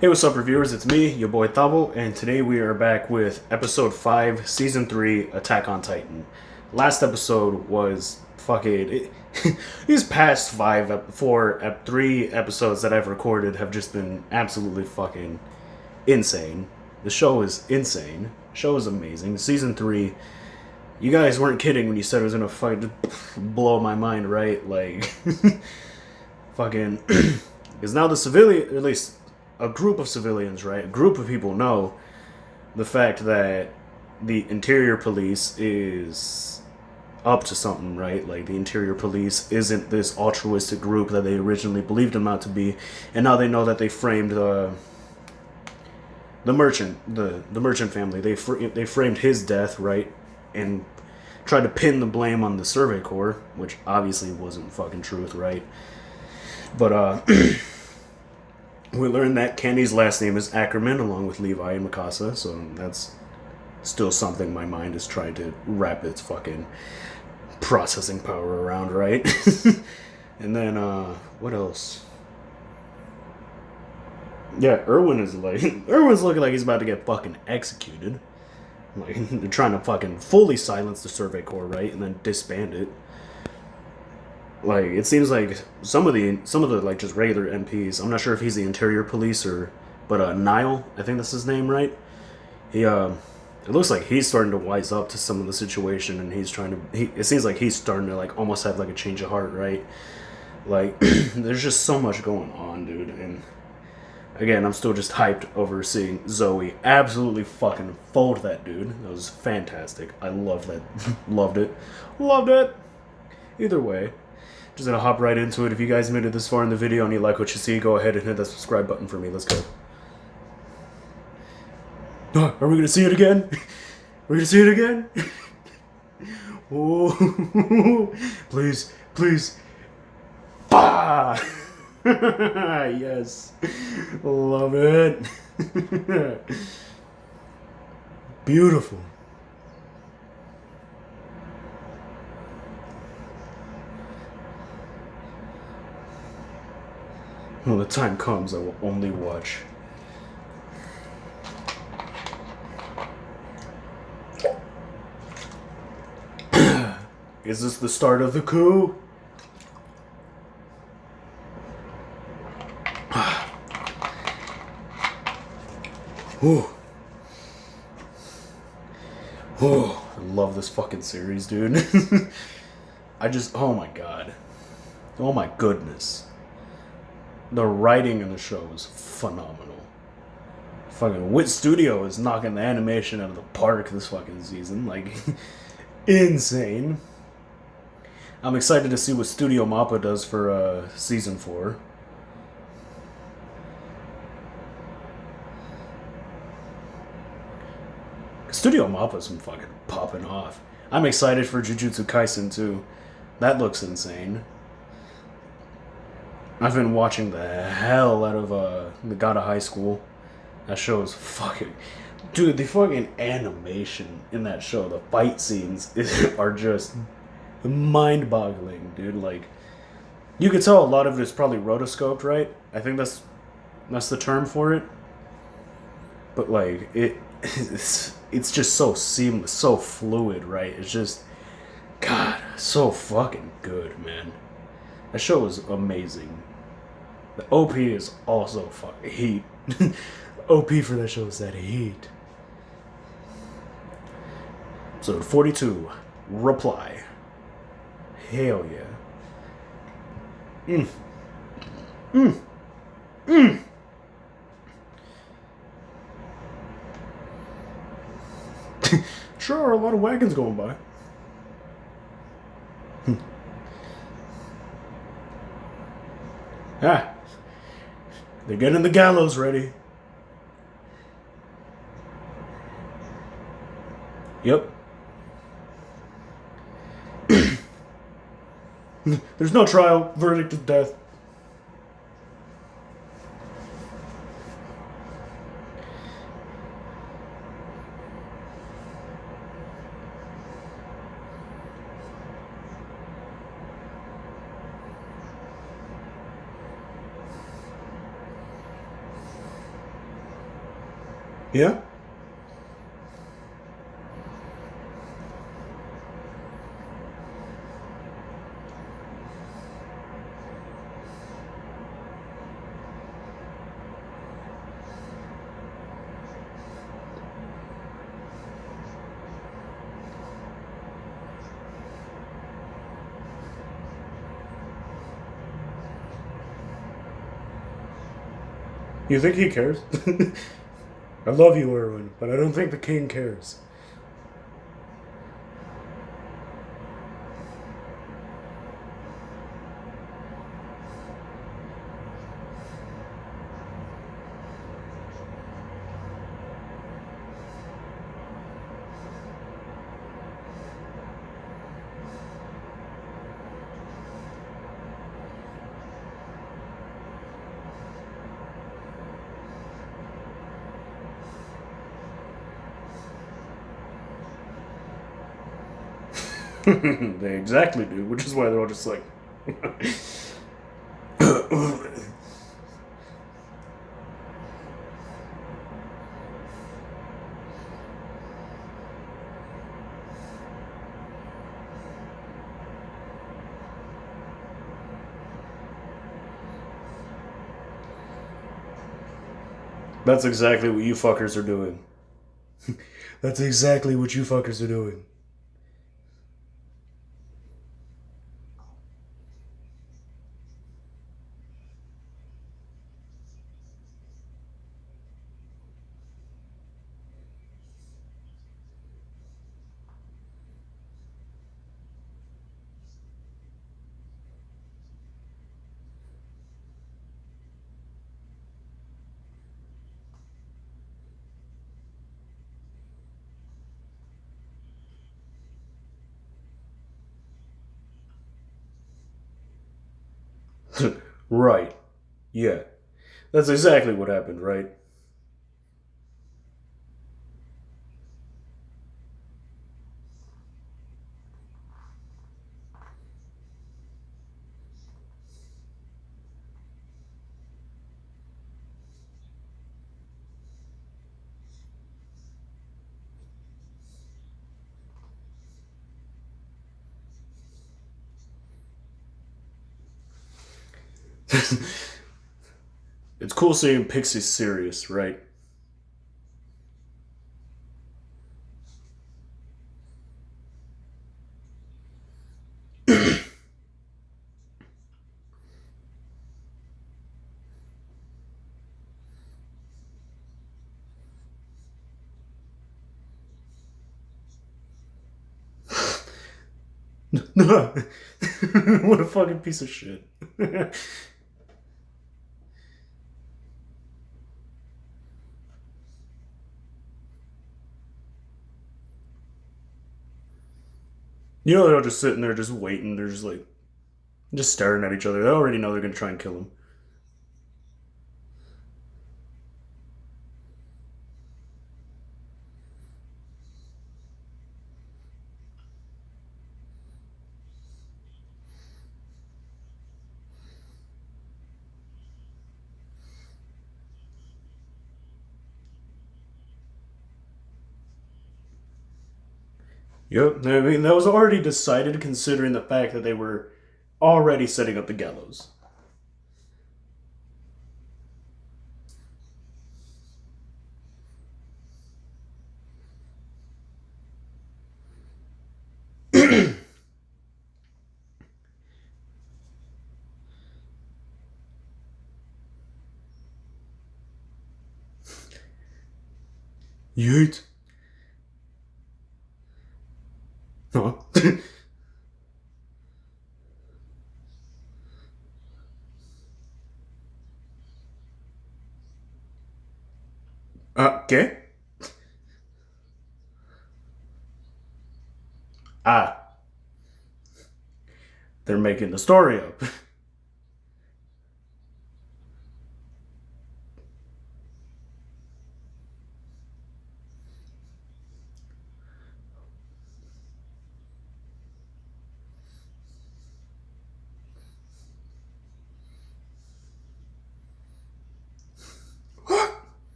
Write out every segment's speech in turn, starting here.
Hey, what's up, reviewers? It's me, your boy Thabo, and today we are back with episode 5, season 3, Attack on Titan. Last episode was these past 3 episodes that I've recorded have just been absolutely fucking insane. The show is insane. The show is amazing. Season 3, you guys weren't kidding when you said it was gonna fucking blow my mind, right? Like, fucking. Because now the civilian, at least a group of civilians, right? A group of people know the fact that the interior police is up to something, right? Like, the interior police isn't this altruistic group that they originally believed them out to be, and now they know that they framed the merchant, the merchant family. They framed his death, right, and tried to pin the blame on the Survey Corps, which obviously wasn't fucking truth, right? But we learned that Candy's last name is Ackerman, along with Levi and Mikasa, so that's still something my mind is trying to wrap its fucking processing power around, right? And then, what else? Yeah, Erwin's looking like he's about to get fucking executed. Like, they're trying to fucking fully silence the Survey Corps, right? And then disband it. Like, it seems like some of the like just regular MPs. I'm not sure if he's the interior police but Niall, I think that's his name, right? He it looks like he's starting to wise up to some of the situation, and he's trying to. It seems like he's starting to like almost have like a change of heart, right? Like, there's just so much going on, dude. And again, I'm still just hyped over seeing Zoe absolutely fucking fold that dude. That was fantastic. I love that. Loved it. Loved it. Either way. Just gonna hop right into it. If you guys made it this far in the video and you like what you see, go ahead and hit that subscribe button for me. Let's go. Are we gonna see it again? We're gonna see it again? Oh, please, please. Bah! Yes. Love it. Beautiful. When the time comes, I will only watch. Is this the start of the coup? Oh, I love this fucking series, dude. Oh my god. Oh my goodness. The writing in the show is phenomenal. Fucking Wit Studio is knocking the animation out of the park this fucking season. Like, insane. I'm excited to see what Studio Mappa does for season 4. Studio Mappa's been fucking popping off. I'm excited for Jujutsu Kaisen too. That looks insane. I've been watching the hell out of the God of High School. That show is fucking... Dude, the fucking animation in that show, the fight scenes are just mind-boggling, dude. Like, you could tell a lot of it is probably rotoscoped, right? I think that's the term for it. But, like, it's just so seamless, so fluid, right? It's just... God, so fucking good, man. That show is amazing. The OP is also fucking heat. OP for that show is that heat. So 42, Reply. Hell yeah. Sure are a lot of wagons going by. Ah, they're getting the gallows ready. Yep. There's no trial. Verdict of death. Yeah? You think he cares? I love you, Erwin, but I don't think the king cares. They exactly do, which is why they're all just like. That's exactly what you fuckers are doing. That's exactly what you fuckers are doing. Right. Yeah. That's exactly what happened, right? It's cool seeing Pixie serious, right? What a fucking piece of shit. You know, they're all just sitting there, just waiting. They're just like, just staring at each other. They already know they're gonna try and kill him. Yep, I mean, that was already decided considering the fact that they were already setting up the gallows. Yeet. Huh? Okay. Ah, they're making the story up.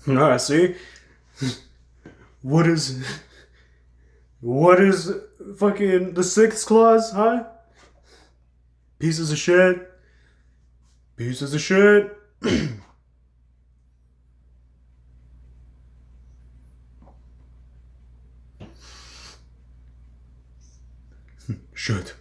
Ah, see? What is... What is fucking the sixth clause, huh? Pieces of shit. Pieces of shit. Shit.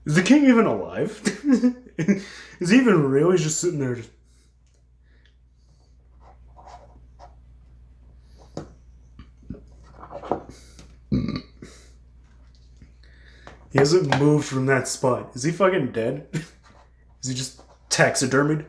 Is the king even alive? Is he even real? He's just sitting there. He hasn't moved from that spot. Is he fucking dead? Is he just taxidermied?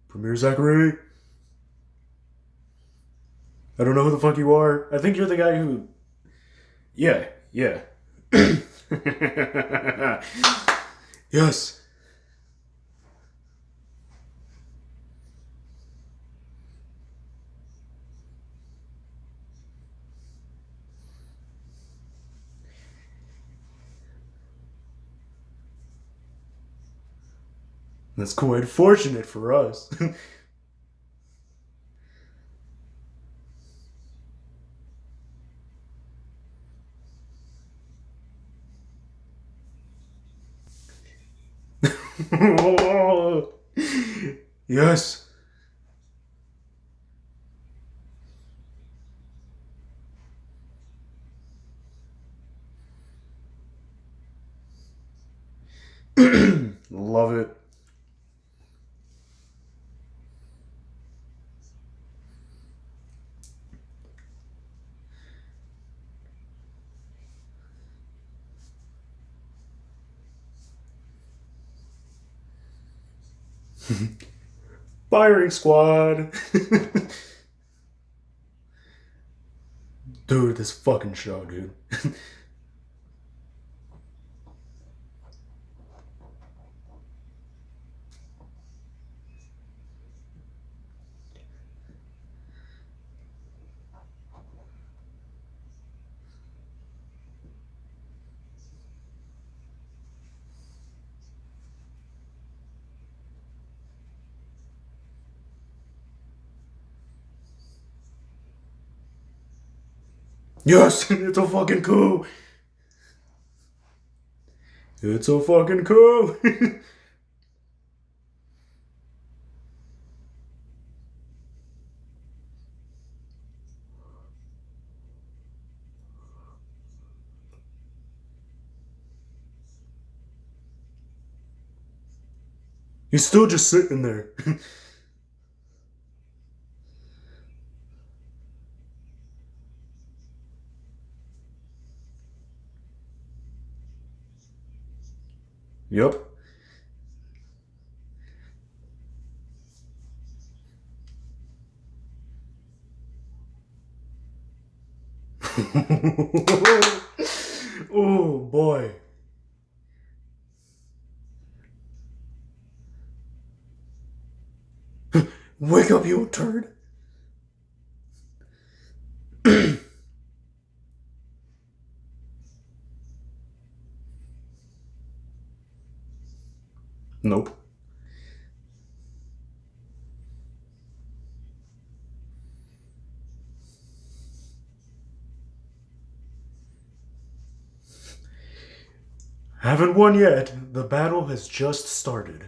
Premier Zachary. I don't know who the fuck you are. I think you're the guy who... Yeah. Yes. That's quite fortunate for us. Yes. Love it. Firing squad. Dude, this fucking show, dude. Yes, it's a fucking coup. It's a fucking coup. He's still just sitting there. Yep. Oh boy. Wake up, you turd. Nope. Haven't won yet. The battle has just started.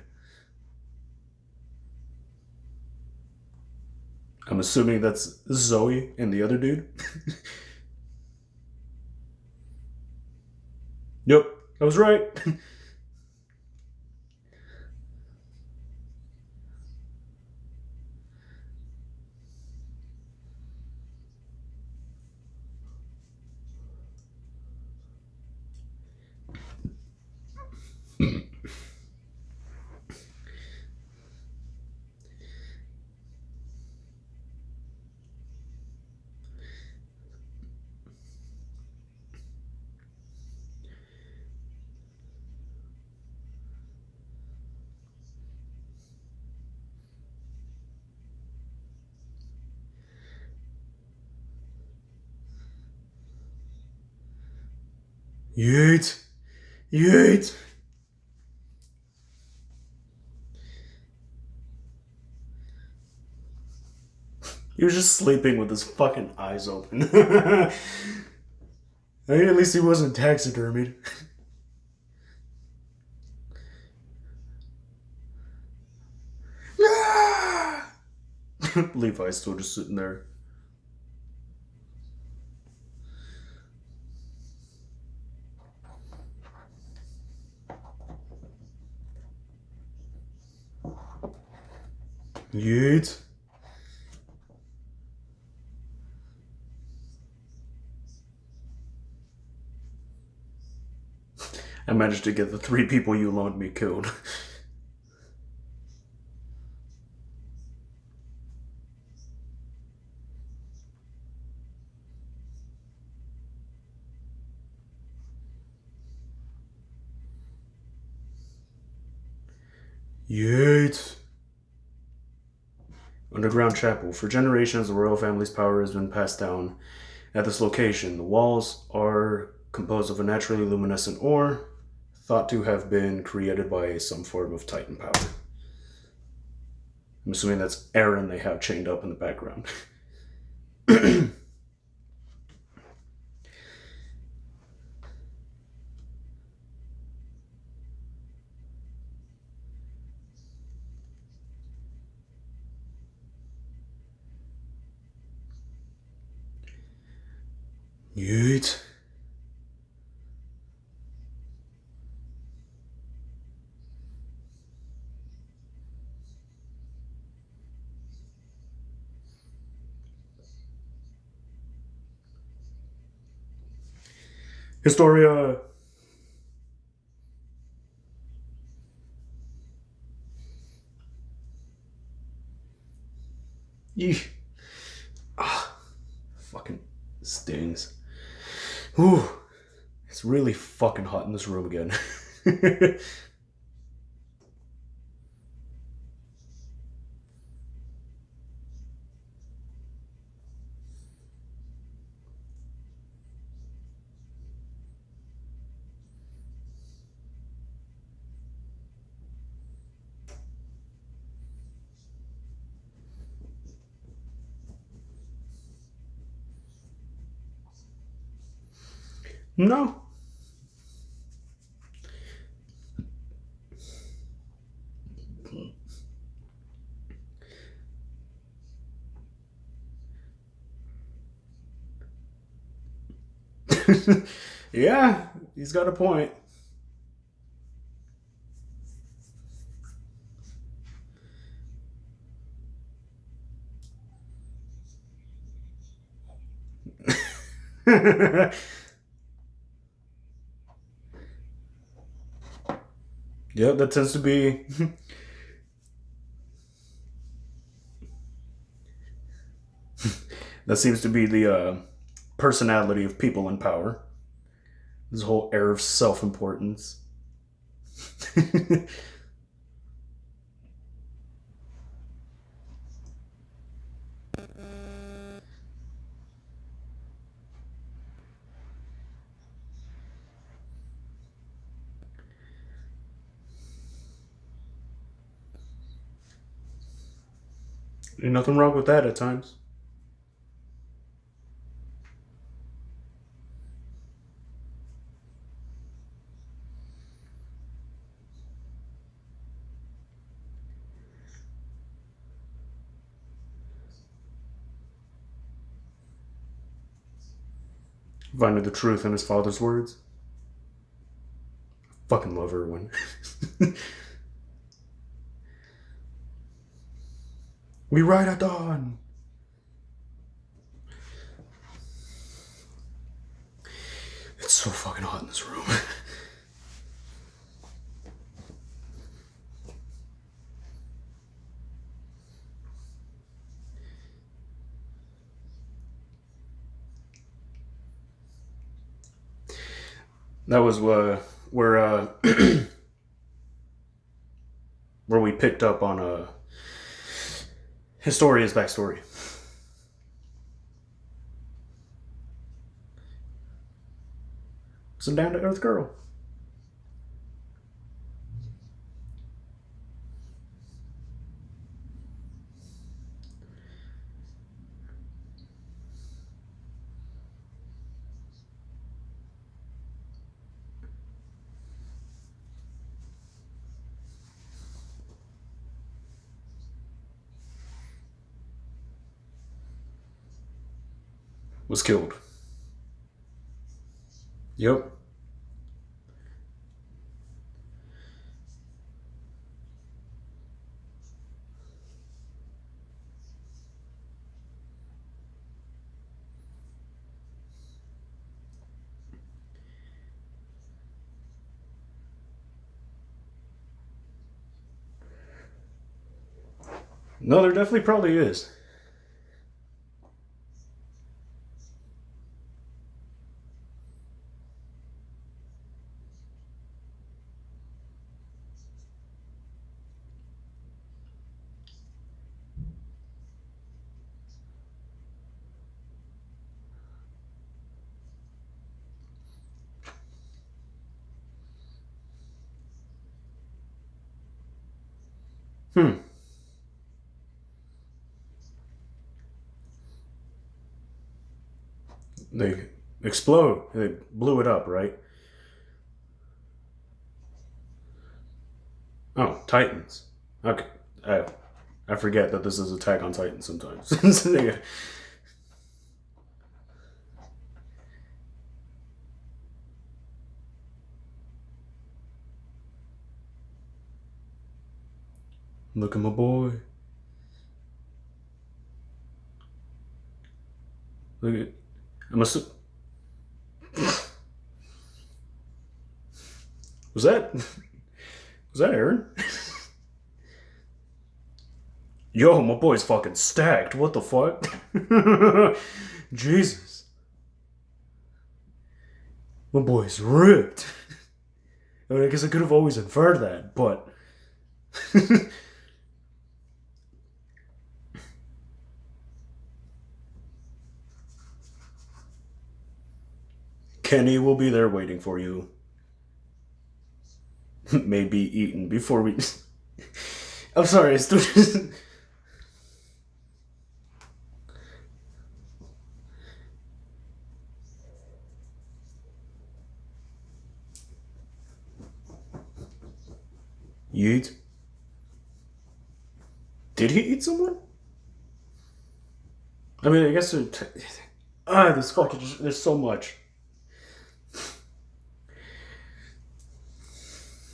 I'm assuming that's Zoe and the other dude. Yep, I was right. Yeet! Yeet! He was just sleeping with his fucking eyes open. At least he wasn't taxidermied. Levi's still just sitting there. Yeet. I managed to get the 3 people you loaned me killed. Yeet. Underground chapel. For generations, the royal family's power has been passed down at this location. The walls are composed of a naturally luminescent ore, thought to have been created by some form of Titan power. I'm assuming that's Eren they have chained up in the background. Yeet. Historia. Yeesh. Ah, fucking stings. Ooh, it's really fucking hot in this room again. No. Yeah, he's got a point. Yeah, that tends to be. That seems to be the personality of people in power. This whole air of self-importance. Ain't nothing wrong with that at times. Finding the truth in his father's words. Fucking love Erwin. We ride at dawn. It's so fucking hot in this room. That was where where we picked up on Historia's backstory. It's a down to earth girl. Was killed. Yep. No, there definitely probably is. Hmm. They explode. They blew it up, right? Oh, Titans. Okay. I forget that this is Attack on Titan sometimes. Look at my boy. Look at. I'm assu- Was that. Was that Eren? Yo, my boy's fucking stacked. What the fuck? Jesus. My boy's ripped. I mean, I guess I could have always inferred that, but. Kenny will be there waiting for you. Maybe eaten before we. I'm sorry, it's still. Yeet. Did he eat someone? I mean, I guess this fucking. There's so much.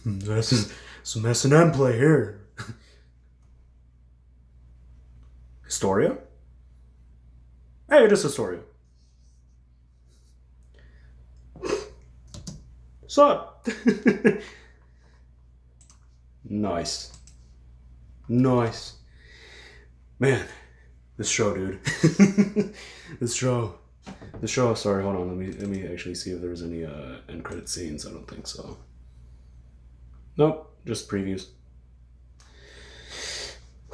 This is some S&M play here. Historia? Hey, it is Historia. Sup? Nice. Nice. Man, this show, dude. This show. Sorry, hold on. Let me actually see if there's any end credit scenes. I don't think so. Nope, just previews.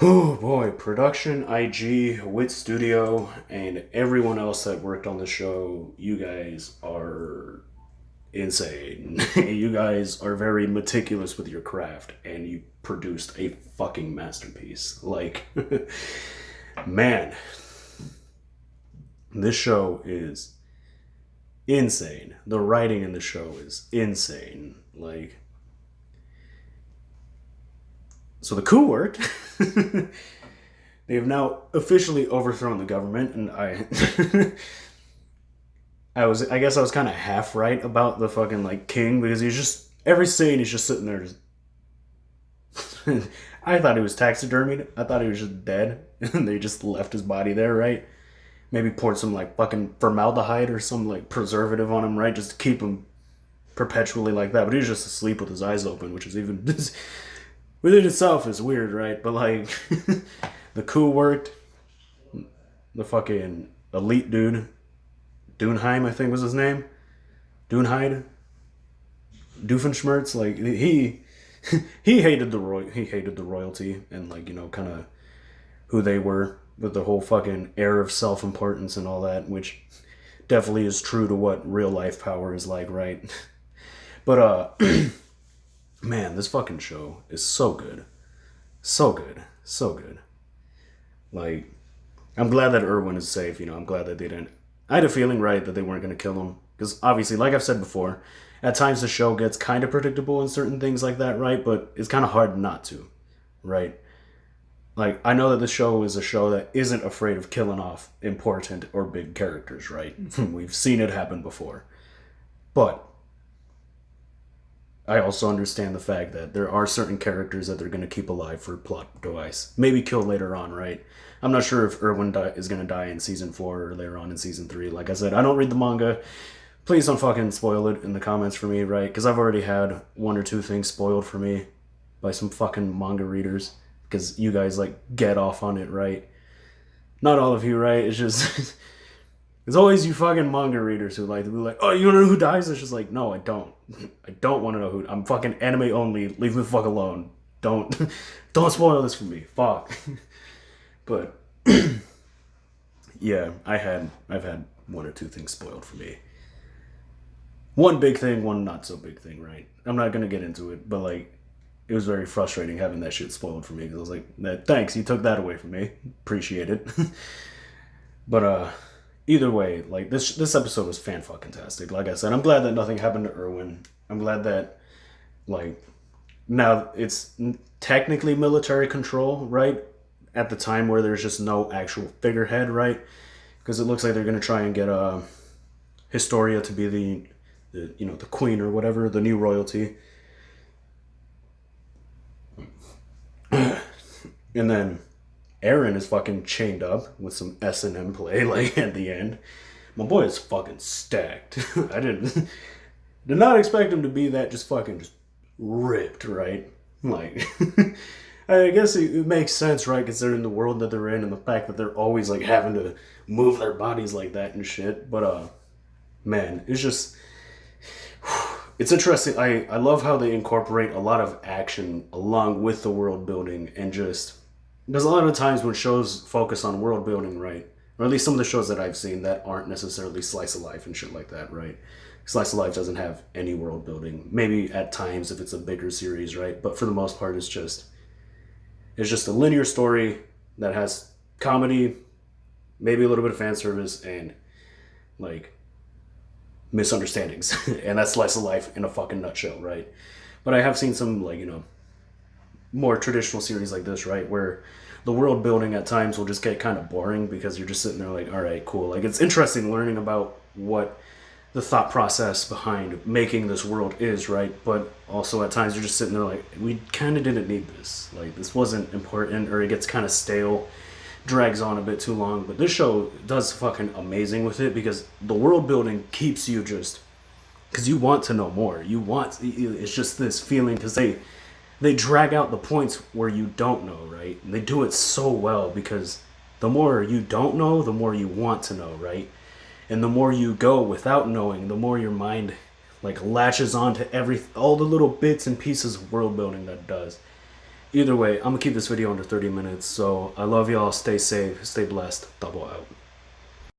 Oh boy, production, IG, Wit Studio, and everyone else that worked on the show, you guys are insane. You guys are very meticulous with your craft, and you produced a fucking masterpiece. Like, man, this show is insane. The writing in the show is insane. Like, so the coup worked. They have now officially overthrown the government, and I guess I was kind of half right about the fucking like king, because he's just every scene he's just sitting there just I thought he was taxidermied. I thought he was just dead and they just left his body there, right? Maybe poured some like fucking formaldehyde or some like preservative on him, right? Just to keep him perpetually like that. But he was just asleep with his eyes open, which is even within itself is weird, right? But like, the coup worked. The fucking elite dude, Dunheim, I think was his name. Dunheim. Doofenshmirtz, like he hated the royalty and like kind of who they were with the whole fucking air of self-importance and all that, which definitely is true to what real life power is like, right? But man, this fucking show is so good. So good. So good. Like, I'm glad that Erwin is safe, I'm glad that they didn't. I had a feeling, right, that they weren't going to kill him. Because obviously, like I've said before, at times the show gets kind of predictable in certain things like that, right? But it's kind of hard not to, right? Like, I know that this show is a show that isn't afraid of killing off important or big characters, right? We've seen it happen before. But I also understand the fact that there are certain characters that they're going to keep alive for plot device. Maybe kill later on, right? I'm not sure if Erwin is going to die in season 4 or later on in season 3. Like I said, I don't read the manga. Please don't fucking spoil it in the comments for me, right? Because I've already had 1 or 2 things spoiled for me by some fucking manga readers. Because you guys, like, get off on it, right? Not all of you, right? It's just... It's always you fucking manga readers who like to be like, oh, you want to know who dies? It's just like, no, I don't. I don't want to know who. I'm fucking anime only. Leave me the fuck alone. Don't spoil this for me. Fuck. But yeah, I've had 1 or 2 things spoiled for me. One big thing, one not so big thing, right? I'm not gonna get into it, but like, it was very frustrating having that shit spoiled for me because I was like, thanks, you took that away from me. Appreciate it. But either way, like this episode was fan-fucking-tastic. Like I said, I'm glad that nothing happened to Erwin. I'm glad that, like, now it's technically military control, right? At the time where there's just no actual figurehead, right? Because it looks like they're gonna try and get Historia to be the queen or whatever, the new royalty. And then Eren is fucking chained up with some S&M play, like, at the end. My boy is fucking stacked. I did not expect him to be that just ripped, right? Like, I guess it makes sense, right, considering the world that they're in and the fact that they're always, like, having to move their bodies like that and shit. But, man, it's just... It's interesting. I love how they incorporate a lot of action along with the world building and just... There's a lot of times when shows focus on world building, right? Or at least some of the shows that I've seen that aren't necessarily slice of life and shit like that, right? Slice of life doesn't have any world building. Maybe at times if it's a bigger series, right? But for the most part, it's just a linear story that has comedy, maybe a little bit of fan service, and like misunderstandings. And that's slice of life in a fucking nutshell, right? But I have seen some, like, more traditional series like this, right, where the world building at times will just get kind of boring because you're just sitting there like, all right, cool. Like, it's interesting learning about what the thought process behind making this world is, right? But also at times you're just sitting there like, we kind of didn't need this. Like, this wasn't important, or it gets kind of stale, drags on a bit too long. But this show does fucking amazing with it because the world building keeps you just, because you want to know more. It's just this feeling, because they drag out the points where you don't know, right? And they do it so well because the more you don't know, the more you want to know, right? And the more you go without knowing, the more your mind like latches on to all the little bits and pieces of world building that it does. Either way, I'm gonna keep this video under 30 minutes. So I love y'all. Stay safe, stay blessed. Double out.